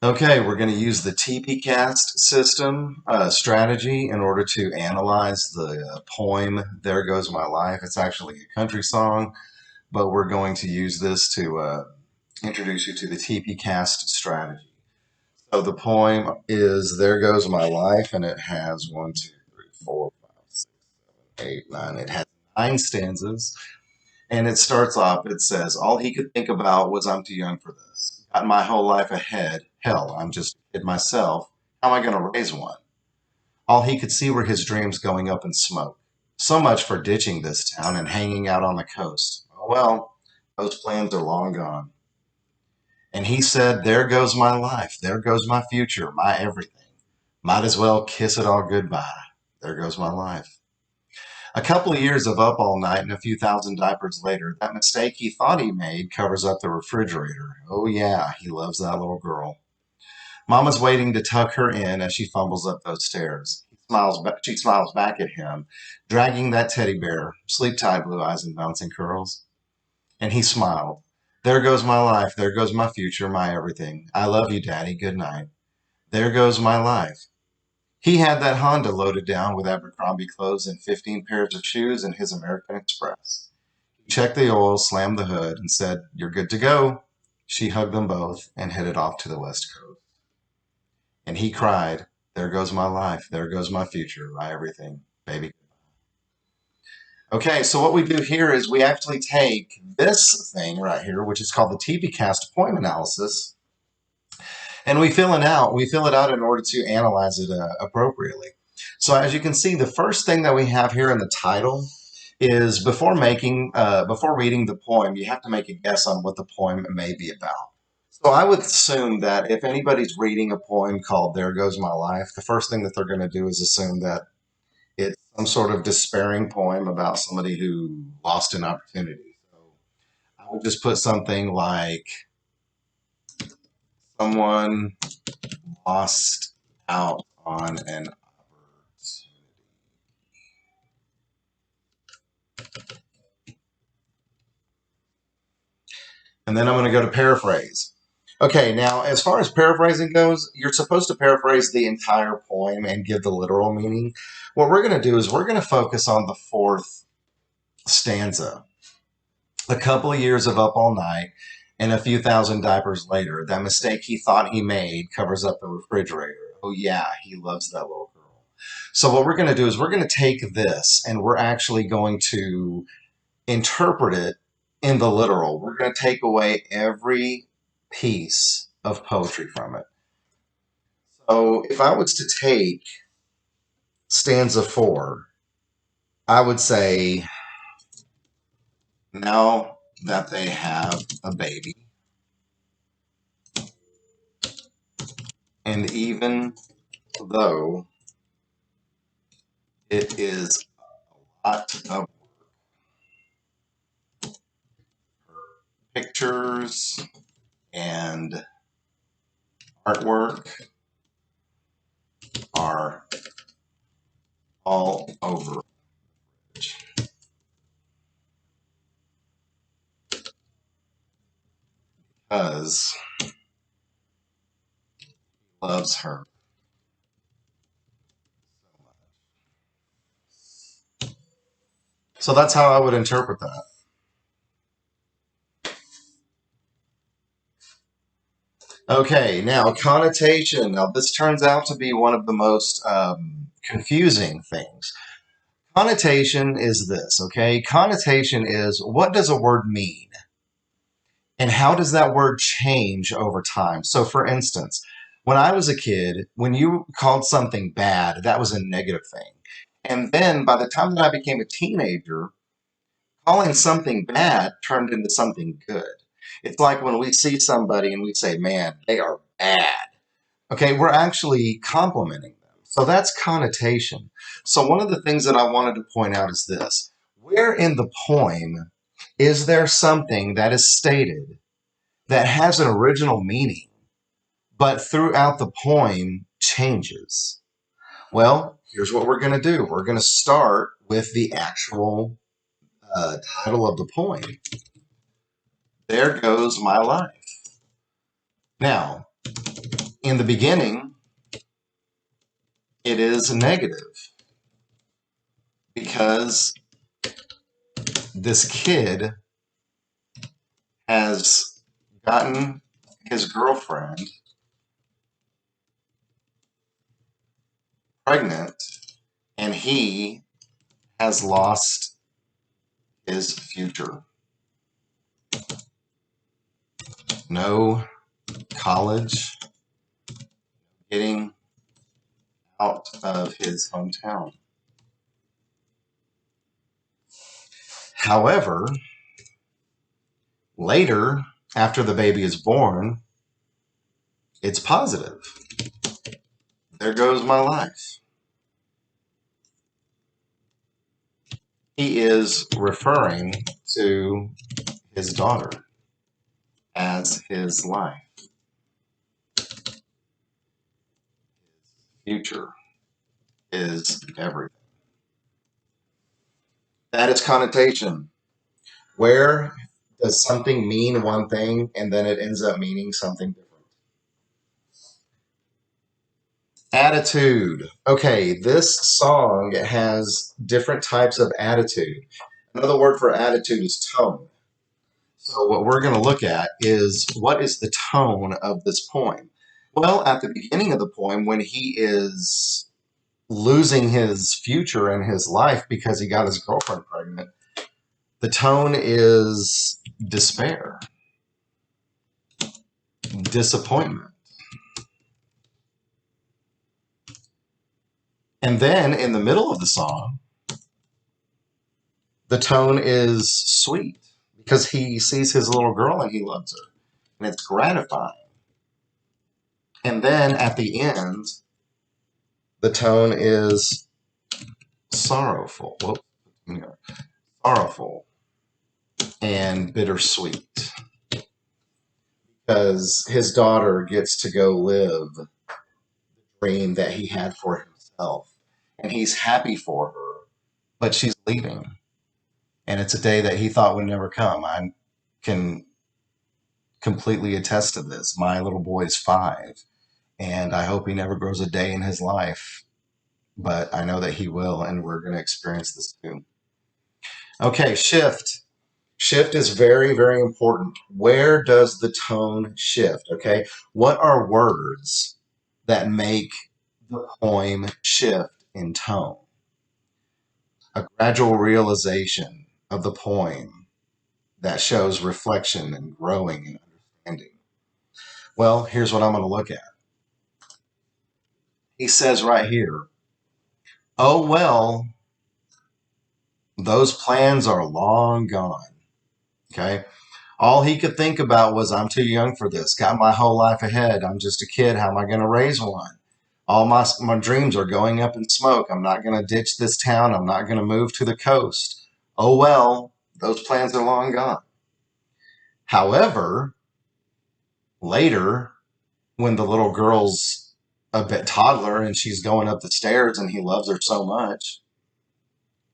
Okay, we're going to use the TPCASTT system strategy in order to analyze the poem "There Goes My Life." It's actually a country song, but we're going to use this to introduce you to the TPCASTT strategy. So the poem is "There Goes My Life," and it has 1, 2, 3, 4, 5, 6, 7, 8, 9. It has 9 stanzas. And it starts off, it says, all he could think about was, I'm too young for this. Got my whole life ahead. Hell, I'm just a kid myself. How am I going to raise one? All he could see were his dreams going up in smoke. So much for ditching this town and hanging out on the coast. Oh, well, those plans are long gone. And he said, there goes my life. There goes my future, my everything. Might as well kiss it all goodbye. There goes my life. A couple of years of up all night and a few thousand diapers later, that mistake he thought he made covers up the refrigerator. Oh, yeah, he loves that little girl. Mama's waiting to tuck her in as she fumbles up those stairs. She smiles back at him, dragging that teddy bear, sleep tight blue eyes and bouncing curls. And he smiled. There goes my life. There goes my future, my everything. I love you, Daddy. Good night. There goes my life. He had that Honda loaded down with Abercrombie clothes and 15 pairs of shoes in his American Express. He checked the oil, slammed the hood, and said, you're good to go. She hugged them both and headed off to the West Coast. And he cried, there goes my life. There goes my future, my everything, baby. Okay, so what we do here is we actually take this thing right here, which is called the TPCASTT poem analysis, and we fill it out. We fill it out in order to analyze it appropriately. So as you can see, the first thing that we have here in the title is before reading the poem, you have to make a guess on what the poem may be about. So I would assume that if anybody's reading a poem called "There Goes My Life," the first thing that they're going to do is assume that it's some sort of despairing poem about somebody who lost an opportunity. So I would just put something like someone lost out on an opportunity. And then I'm going to go to paraphrase. Okay, now as far as paraphrasing goes, you're supposed to paraphrase the entire poem and give the literal meaning. What we're going to do is we're going to focus on the fourth stanza. A couple of years of up all night and a few thousand diapers later, that mistake he thought he made covers up the refrigerator. Oh, yeah, he loves that little girl. So, what we're going to do is we're going to take this and we're actually going to interpret it in the literal. We're going to take away every piece of poetry from it. So, if I was to take stanza 4, I would say, now that they have a baby, and even though it is a lot of pictures and artwork are all over because he loves her so much. So that's how I would interpret that. Okay, now connotation. Now this turns out to be one of the most confusing things. Connotation is this, okay? Connotation is, what does a word mean? And how does that word change over time? So for instance, when I was a kid, when you called something bad, that was a negative thing. And then by the time that I became a teenager, calling something bad turned into something good. It's like when we see somebody and we say, man, they are bad. Okay, we're actually complimenting them. So that's connotation. So one of the things that I wanted to point out is this. Where in the poem is there something that is stated that has an original meaning, but throughout the poem changes? Well, here's what we're going to do. We're going to start with the actual title of the poem. There goes my life. Now, in the beginning, it is negative because this kid has gotten his girlfriend pregnant and he has lost his future. No college, getting out of his hometown. However, later, after the baby is born, it's positive. There goes my life. He is referring to his daughter as his life. Future is everything. That is connotation. Where does something mean one thing and then it ends up meaning something different? Attitude. Okay, this song has different types of attitude. Another word for attitude is tone. So what we're going to look at is what is the tone of this poem? Well, at the beginning of the poem, when he is losing his future and his life because he got his girlfriend pregnant, the tone is despair, disappointment. And then in the middle of the song, the tone is sweet because he sees his little girl and he loves her. And it's gratifying. And then at the end, the tone is sorrowful. Sorrowful and bittersweet. Because his daughter gets to go live the dream that he had for himself. And he's happy for her, but she's leaving. And it's a day that he thought would never come. I can completely attest to this. My little boy is 5, and I hope he never grows a day in his life, but I know that he will, and we're going to experience this too. Okay, shift. Shift is very, very important. Where does the tone shift? Okay, what are words that make the poem shift in tone? A gradual realization of the poem that shows reflection and growing and understanding. Well, here's what I'm going to look at. He says right here, oh, well, those plans are long gone. Okay. All he could think about was, I'm too young for this. Got my whole life ahead. I'm just a kid. How am I going to raise one? All my dreams are going up in smoke. I'm not going to ditch this town. I'm not going to move to the coast. Oh, well, those plans are long gone. However, later, when the little girl's a bit toddler and she's going up the stairs and he loves her so much,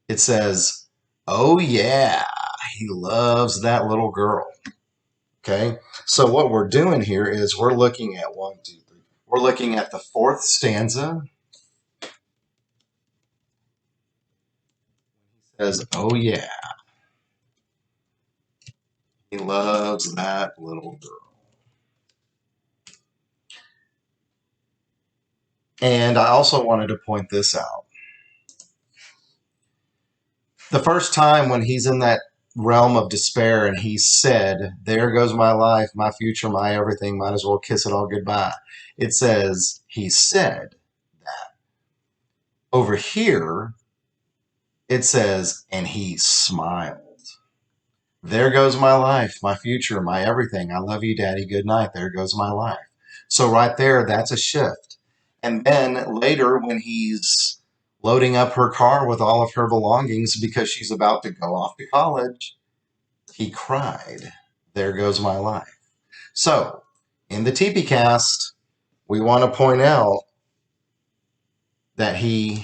it says, oh, yeah, he loves that little girl. Okay, so what we're doing here is we're looking at 1, 2, 3. We're looking at the 4th stanza. He says, oh, yeah, he loves that little girl. And I also wanted to point this out. The first time when he's in that realm of despair and he said, there goes my life, my future, my everything, might as well kiss it all goodbye. It says he said that. Over here, it says, and he smiled. There goes my life, my future, my everything. I love you, Daddy. Good night. There goes my life. So right there, that's a shift. And then later when he's loading up her car with all of her belongings because she's about to go off to college, he cried, there goes my life. So in the TPCAST, we want to point out that he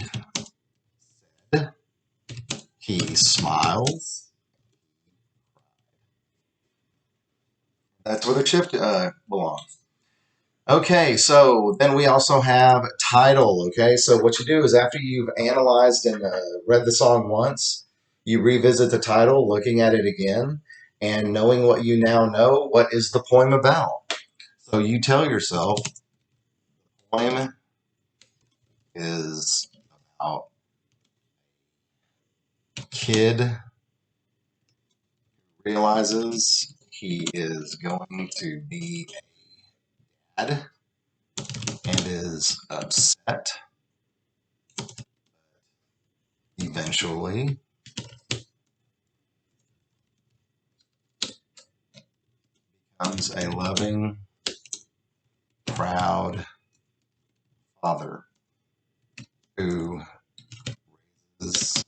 smiles. That's where the shift belongs. Okay, so then we also have title. Okay, so what you do is after you've analyzed and read the song once, you revisit the title, looking at it again, and knowing what you now know, what is the poem about? So you tell yourself, the poem is about a kid realizes he is going to be a dad and is upset eventually becomes a loving, proud father who is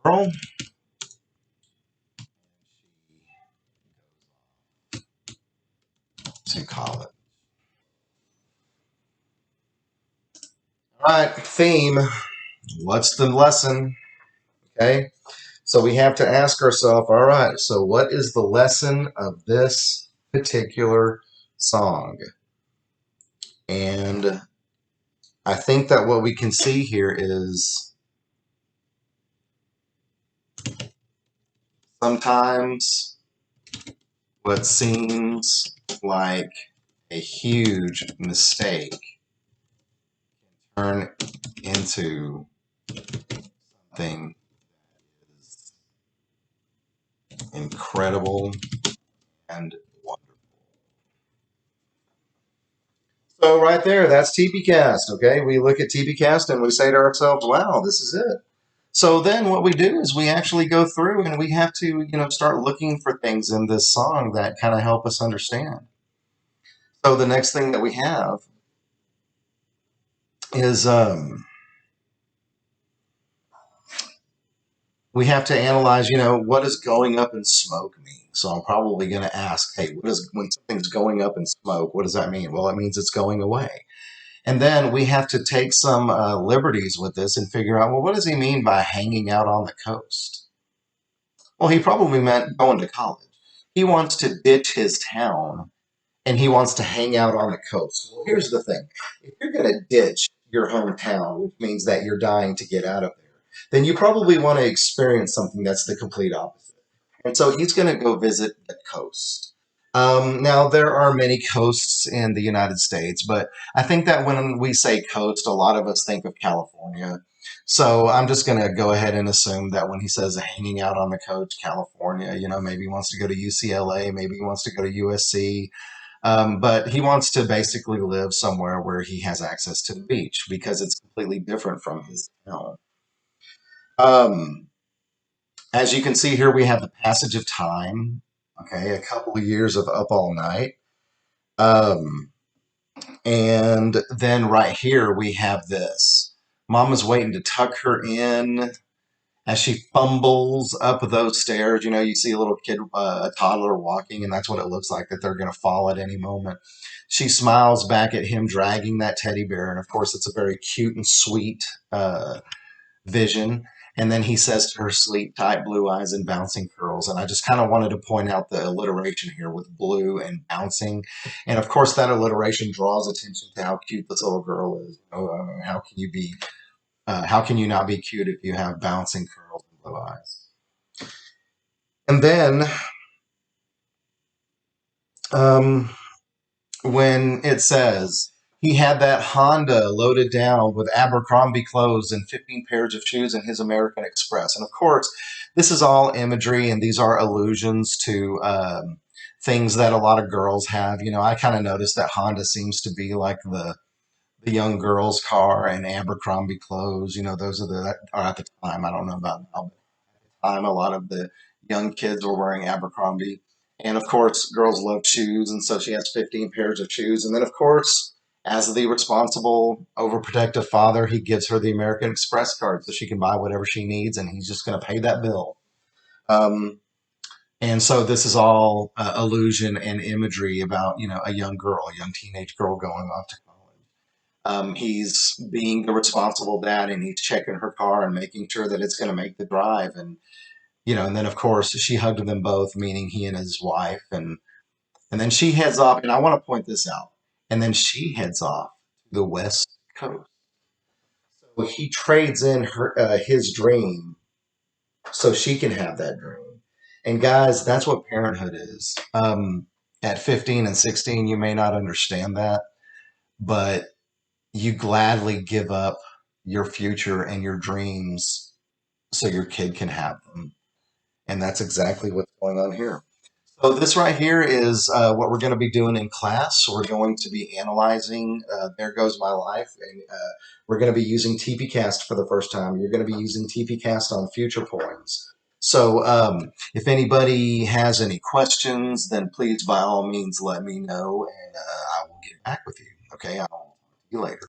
a girl to college. All right, theme. What's the lesson? Okay, so we have to ask ourselves, all right, so what is the lesson of this particular song? And I think that what we can see here is sometimes what seems like a huge mistake turn into something incredible and wonderful. So right there, that's TPCast. Okay, we look at TPCast and we say to ourselves, "Wow, this is it." So then what we do is we actually go through and we have to, start looking for things in this song that kind of help us understand. So the next thing that we have is we have to analyze, what does going up in smoke mean? So I'm probably going to ask, hey, what is when something's going up in smoke? What does that mean? Well, it means it's going away. And then we have to take some liberties with this and figure out, well, what does he mean by hanging out on the coast? Well, he probably meant going to college. He wants to ditch his town and he wants to hang out on the coast. Well, here's the thing. If you're going to ditch your hometown, which means that you're dying to get out of there, then you probably want to experience something that's the complete opposite. And so he's going to go visit the coast. Now, there are many coasts in the United States, but I think that when we say coast, a lot of us think of California. So I'm just going to go ahead and assume that when he says hanging out on the coast, California, maybe he wants to go to UCLA, maybe he wants to go to USC, but he wants to basically live somewhere where he has access to the beach because it's completely different from his town. Um, as you can see here, we have the passage of time. Okay, a couple of years of up all night. Um, and then right here we have this. Mama's waiting to tuck her in as she fumbles up those stairs. You see a little kid, a toddler walking, and that's what it looks like, that they're going to fall at any moment. She smiles back at him dragging that teddy bear, and of course, it's a very cute and sweet vision. And then he says to her, sleep tight, blue eyes and bouncing curls. And I just kind of wanted to point out the alliteration here with blue and bouncing. And of course, that alliteration draws attention to how cute this little girl is. How can you not be cute if you have bouncing curls and blue eyes? And then um, when it says he had that Honda loaded down with Abercrombie clothes and 15 pairs of shoes in his American Express. And of course, this is all imagery and these are allusions to things that a lot of girls have. I kind of noticed that Honda seems to be like the young girl's car, and Abercrombie clothes. Those are at the time. I don't know about now, time. A lot of the young kids were wearing Abercrombie. And of course, girls love shoes, and so she has 15 pairs of shoes. And then, of course, as the responsible, overprotective father, he gives her the American Express card so she can buy whatever she needs, and he's just going to pay that bill. Um, and so this is all illusion and imagery about, a young girl, a young teenage girl going off to college. He's being the responsible dad, and he's checking her car and making sure that it's going to make the drive. And then of course she hugged them both, meaning he and his wife. And And then she heads off, and I want to point this out. And then she heads off to the West Coast. So he trades in his dream so she can have that dream. And guys, that's what parenthood is. At 15 and 16, you may not understand that, but you gladly give up your future and your dreams so your kid can have them. And that's exactly what's going on here. So this right here is what we're going to be doing in class. We're going to be analyzing There Goes My Life, and we're going to be using TPCAST for the first time. You're going to be using TPCAST on future poems. So if anybody has any questions, then please, by all means, let me know, and I will get back with you. Okay, I'll see you later.